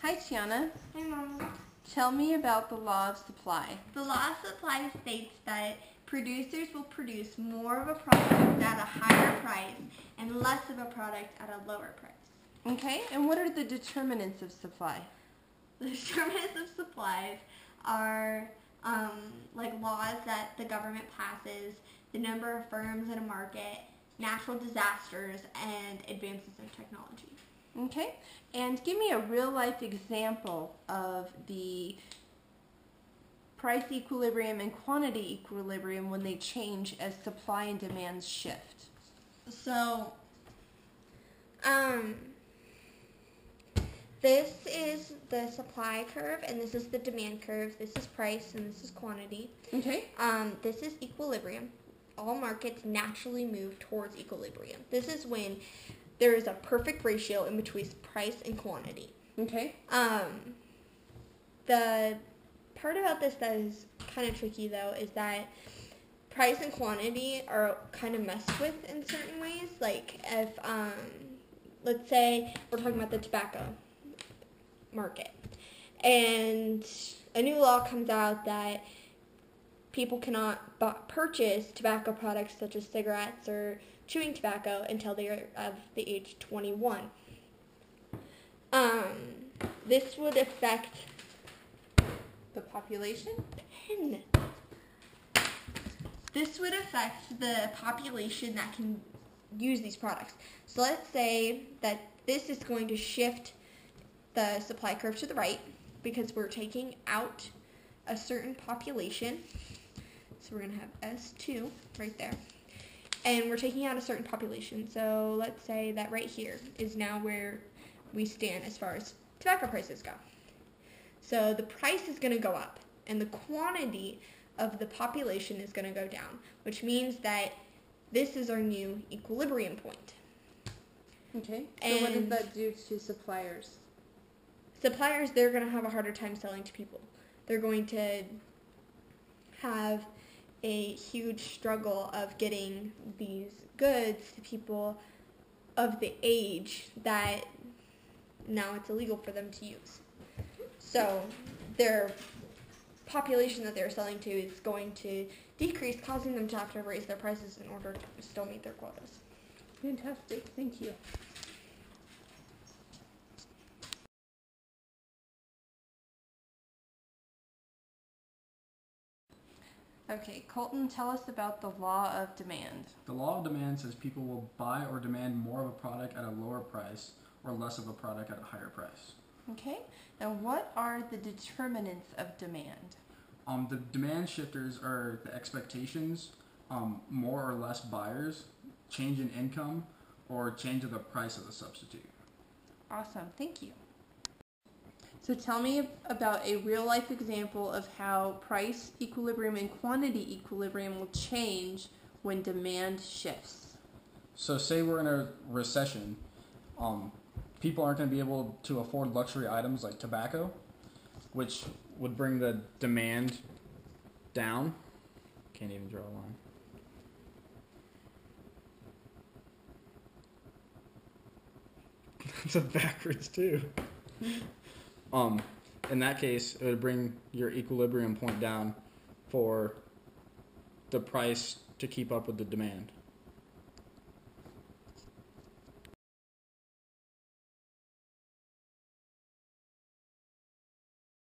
Hi, Tiana. Hi, Mom. Tell me about the law of supply. The law of supply states that producers will produce more of a product at a higher price and less of a product at a lower price. Okay, and what are the determinants of supply? The determinants of supplies are like laws that the government passes, the number of firms in a market, natural disasters, and advances in technology. Okay, and give me a real-life example of the price equilibrium and quantity equilibrium when they change as supply and demand shift. So, this is the supply curve, and this is the demand curve. This is price, and this is quantity. Okay. This is equilibrium. All markets naturally move towards equilibrium. This is when there is a perfect ratio in between price and quantity. Okay. The part about this that is kind of tricky, though, is that price and quantity are kind of messed with in certain ways. Like if, let's say we're talking about the tobacco market, and a new law comes out that people cannot purchase tobacco products such as cigarettes or chewing tobacco until they are of the age 21. This would affect the population? This would affect the population that can use these products. So let's say that this is going to shift the supply curve to the right because we're taking out a certain population. So we're going to have S2 right there. And we're taking out a certain population. So let's say that right here is now where we stand as far as tobacco prices go. So the price is going to go up, and the quantity of the population is going to go down, which means that this is our new equilibrium point. Okay. So what does that do to suppliers? Suppliers, they're going to have a harder time selling to people. They're going to have a huge struggle of getting these goods to people of the age that now it's illegal for them to use. So their population that they're selling to is going to decrease, causing them to have to raise their prices in order to still meet their quotas. Fantastic. Thank you. Okay, Colton, tell us about the law of demand. The law of demand says people will buy or demand more of a product at a lower price or less of a product at a higher price. Okay, and what are the determinants of demand? The demand shifters are the expectations, more or less buyers, change in income, or change of the price of the substitute. Awesome, thank you. So tell me about a real-life example of how price equilibrium and quantity equilibrium will change when demand shifts. So say we're in a recession, people aren't going to be able to afford luxury items like tobacco, which would bring the demand down. Can't even draw a line. It's a backwards too. In that case, it would bring your equilibrium point down for the price to keep up with the demand.